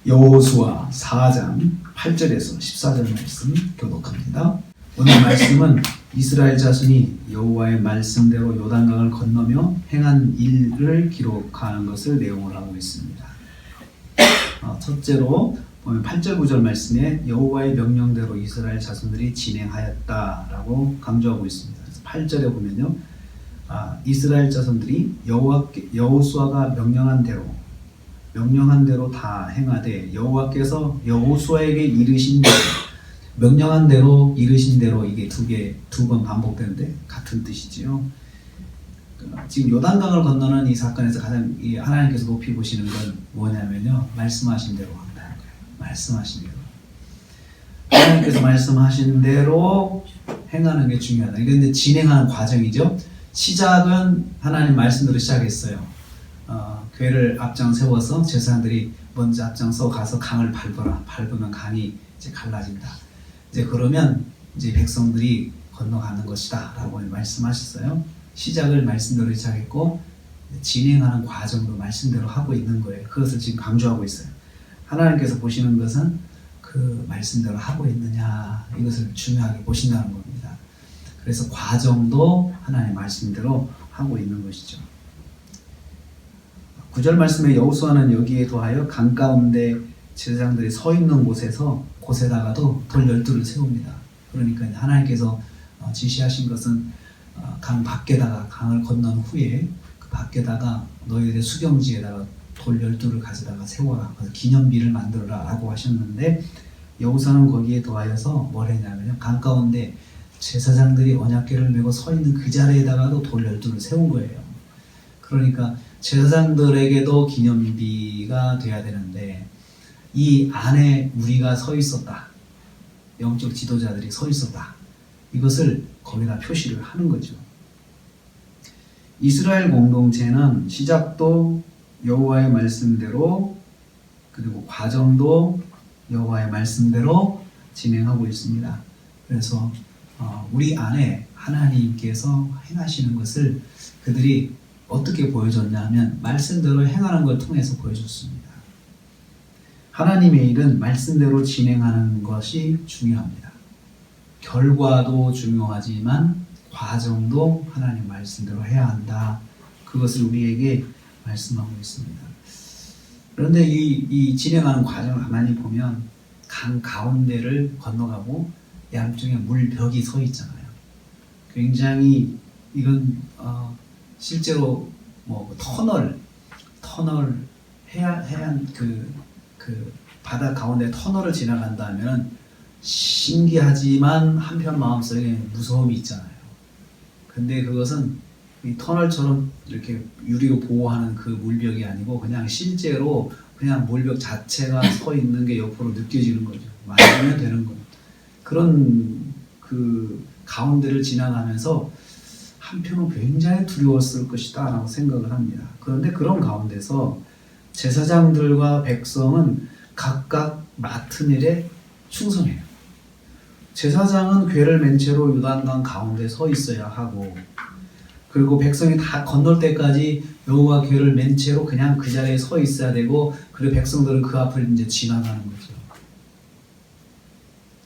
여호수아 4장 8절에서 14절 말씀 교독합니다. 오늘 말씀은 이스라엘 자손이 여호와의 말씀대로 요단강을 건너며 행한 일을 기록하는 것을 내용으로 하고 있습니다. 첫째로 보면 8절 9절 말씀에 여호와의 명령대로 이스라엘 자손들이 진행하였다라고 강조하고 있습니다. 그래서 8절에 보면요, 이스라엘 자손들이 여호수아가 명령한 대로 다 행하되 여호와께서 여호수아에게 이르신 대로, 명령한 대로 이르신 대로, 이게 두 번 반복되는데 같은 뜻이지요. 지금 요단강을 건너는 이 사건에서 가장 하나님께서 높이 보시는 건 뭐냐면요, 말씀하신 대로 한다는 거예요. 말씀하신 대로. 하나님께서 말씀하신 대로 행하는 게 중요하다. 이게 근데 진행하는 과정이죠. 시작은 하나님 말씀대로 시작했어요. 궤를 앞장 세워서 제사장들이 먼저 앞장서 가서 강을 밟아라. 밟으면 강이 이제 갈라진다. 이제 그러면 이제 백성들이 건너가는 것이다라고 말씀하셨어요. 시작을 말씀대로 시작했고 진행하는 과정도 말씀대로 하고 있는 거예요. 그것을 지금 강조하고 있어요. 하나님께서 보시는 것은 그 말씀대로 하고 있느냐, 이것을 중요하게 보신다는 겁니다. 그래서 과정도 하나님의 말씀대로 하고 있는 것이죠. 9절 말씀에 여호수아는 여기에 더하여 강 가운데 제사장들이 서 있는 곳에다가도 돌 12를 세웁니다. 그러니까 하나님께서 지시하신 것은 강 밖에다가, 강을 건넌 후에 그 밖에다가 너희들의 수경지에다가 돌 12를 가져다가 세워라. 그래서 기념비를 만들어라 라고 하셨는데, 여호수아는 거기에 더하여서 뭘 했냐면요, 강 가운데 제사장들이 언약궤를 메고 서 있는 그 자리에다가도 돌 12를 세운 거예요. 그러니까 제사장들에게도 기념비가 돼야 되는데 이 안에 우리가 서 있었다, 영적 지도자들이 서 있었다, 이것을 거기다 표시를 하는 거죠. 이스라엘 공동체는 시작도 여호와의 말씀대로, 그리고 과정도 여호와의 말씀대로 진행하고 있습니다. 그래서 우리 안에 하나님께서 행하시는 것을 그들이 어떻게 보여줬냐 하면 말씀대로 행하는 걸 통해서 보여줬습니다. 하나님의 일은 말씀대로 진행하는 것이 중요합니다. 결과도 중요하지만 과정도 하나님 말씀대로 해야 한다. 그것을 우리에게 말씀하고 있습니다. 그런데 이 진행하는 과정을 가만히 보면 강 가운데를 건너가고 양쪽에 물벽이 서 있잖아요. 굉장히 이건 실제로 뭐 터널 해안 그 바다 가운데 터널을 지나간다면 신기하지만 한편 마음속에 무서움이 있잖아요. 근데 그것은 이 터널처럼 이렇게 유리로 보호하는 그 물벽이 아니고 그냥 실제로 그냥 물벽 자체가 서 있는 게 옆으로 느껴지는 거죠. 만지면 되는 거예요. 그런 그 가운데를 지나가면서 한편은 굉장히 두려웠을 것이다 라고 생각을 합니다. 그런데 그런 가운데서 제사장들과 백성은 각각 맡은 일에 충성해요. 제사장은 궤를 맨 채로 요단강 가운데 서 있어야 하고, 그리고 백성이 다 건널 때까지 여호와 궤를 맨 채로 그냥 그 자리에 서 있어야 되고, 그리고 백성들은 그 앞을 이제 지나가는 거죠.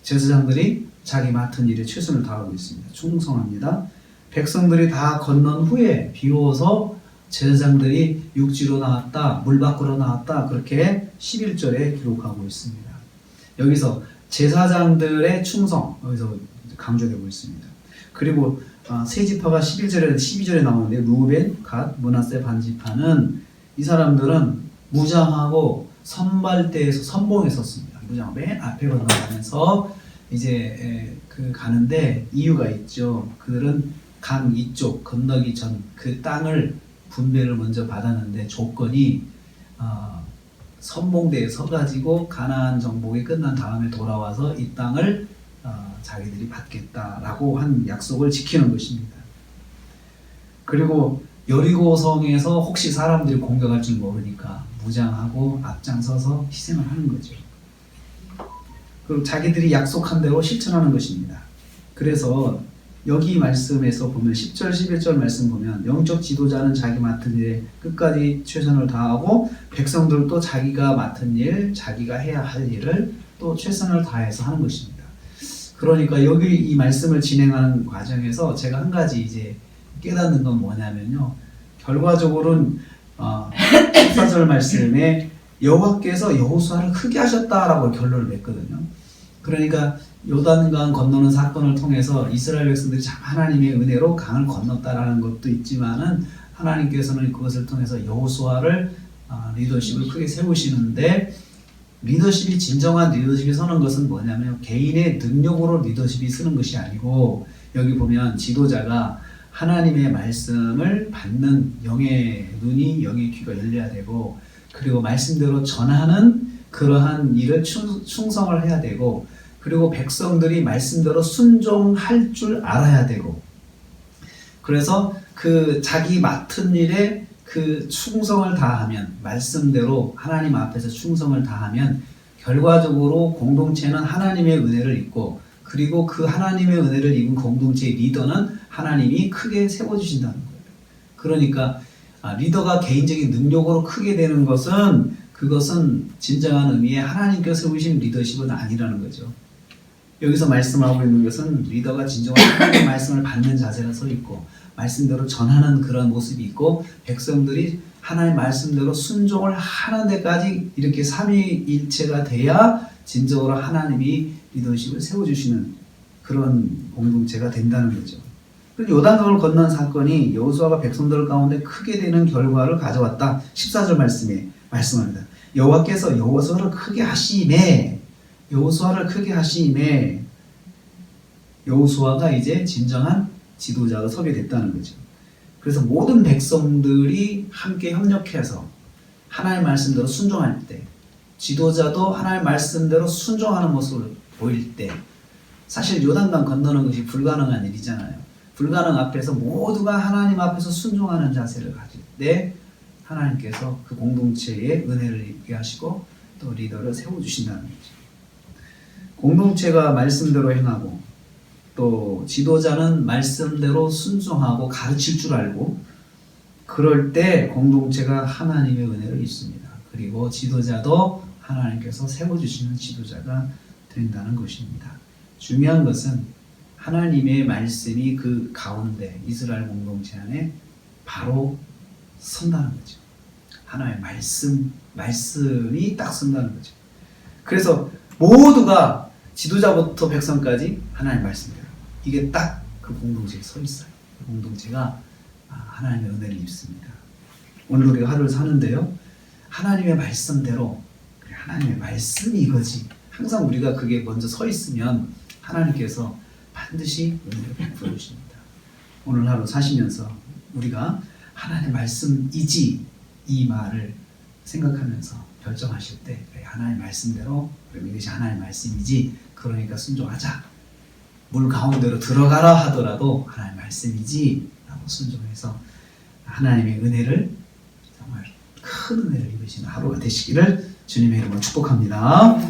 제사장들이 자기 맡은 일에 최선을 다하고 있습니다. 충성합니다. 백성들이 다 건넌 후에 비로소 제사장들이 육지로 나왔다, 물 밖으로 나왔다, 그렇게 11절에 기록하고 있습니다. 여기서 제사장들의 충성, 여기서 강조되고 있습니다. 그리고 세 지파가 11절에 12절에 나오는데, 루벤, 갓, 므낫세 반지파는 이 사람들은 무장하고 선발대에서 선봉에 섰습니다. 무장 맨 앞에 건너가면서 이제 가는데 이유가 있죠. 그들은 강 이쪽 건너기 전 그 땅을 분배를 먼저 받았는데 조건이 선봉대에 서가지고 가나안 정복이 끝난 다음에 돌아와서 이 땅을 자기들이 받겠다라고 한 약속을 지키는 것입니다. 그리고 여리고성에서 혹시 사람들이 공격할 줄 모르니까 무장하고 앞장서서 희생을 하는 거죠. 그리고 자기들이 약속한 대로 실천하는 것입니다. 그래서 여기 말씀에서 보면 10절 11절 말씀 보면 영적 지도자는 자기 맡은 일에 끝까지 최선을 다하고 백성들도 자기가 맡은 일, 자기가 해야 할 일을 또 최선을 다해서 하는 것입니다. 그러니까 여기 이 말씀을 진행하는 과정에서 제가 한 가지 이제 깨닫는 건 뭐냐면요. 결과적으로는 14절 말씀에 여호와께서 여호수아를 크게 하셨다라고 결론을 냈거든요. 그러니까 요단강 건너는 사건을 통해서 이스라엘 백성들이 참 하나님의 은혜로 강을 건넜다라는 것도 있지만은 하나님께서는 그것을 통해서 여호수아를 리더십을 크게 세우시는데, 리더십이 진정한 리더십이 서는 것은 뭐냐면 개인의 능력으로 리더십이 서는 것이 아니고, 여기 보면 지도자가 하나님의 말씀을 받는 영의 눈이 영의 귀가 열려야 되고, 그리고 말씀대로 전하는 그러한 일을 충성을 해야 되고, 그리고 백성들이 말씀대로 순종할 줄 알아야 되고, 그래서 그 자기 맡은 일에 그 충성을 다하면, 말씀대로 하나님 앞에서 충성을 다하면 결과적으로 공동체는 하나님의 은혜를 입고, 그리고 그 하나님의 은혜를 입은 공동체의 리더는 하나님이 크게 세워주신다는 거예요. 그러니까 리더가 개인적인 능력으로 크게 되는 것은, 그것은 진정한 의미의 하나님께서 세우신 리더십은 아니라는 거죠. 여기서 말씀하고 있는 것은 리더가 진정한 하나님의 말씀을 받는 자세가 서 있고, 말씀대로 전하는 그런 모습이 있고, 백성들이 하나님의 말씀대로 순종을 하는 데까지 이렇게 삼위일체가 돼야 진정으로 하나님이 리더십을 세워주시는 그런 공동체가 된다는 거죠. 요단강을 건넌 사건이 여호수아가 백성들 가운데 크게 되는 결과를 가져왔다. 14절 말씀에 말씀합니다. 여호와께서 여호수아를 크게 하시매, 여호수아를 크게 하시매, 여호수아가 이제 진정한 지도자가 서게 됐다는 거죠. 그래서 모든 백성들이 함께 협력해서 하나님의 말씀대로 순종할 때, 지도자도 하나님의 말씀대로 순종하는 모습을 보일 때, 사실 요단강 건너는 것이 불가능한 일이잖아요. 불가능 앞에서 모두가 하나님 앞에서 순종하는 자세를 가질 때 하나님께서 그 공동체에 은혜를 입게 하시고 또 리더를 세워주신다는 거죠. 공동체가 말씀대로 행하고 또 지도자는 말씀대로 순종하고 가르칠 줄 알고, 그럴 때 공동체가 하나님의 은혜를 입습니다. 그리고 지도자도 하나님께서 세워주시는 지도자가 된다는 것입니다. 중요한 것은 하나님의 말씀이 그 가운데 이스라엘 공동체 안에 바로 선다는 거죠. 하나님의 말씀이 딱 선다는 거죠. 그래서 모두가 지도자부터 백성까지 하나님의 말씀대로, 이게 딱 그 공동체에 서 있어요. 그 공동체가 하나님의 은혜를 입습니다. 오늘 우리가 하루를 사는데요, 하나님의 말씀대로, 하나님의 말씀이 이거지, 항상 우리가 그게 먼저 서 있으면 하나님께서 반드시 은혜를 베풀어 주십니다. 오늘 하루 사시면서 우리가 하나님의 말씀이지, 이 말을 생각하면서 결정하실 때 하나님의 말씀대로, 이것이 하나님의 말씀이지, 그러니까 순종하자. 물 가운데로 들어가라 하더라도 하나님의 말씀이지 라고 순종해서 하나님의 은혜를, 정말 큰 은혜를 입으시는 하루가 되시기를 주님의 이름으로 축복합니다.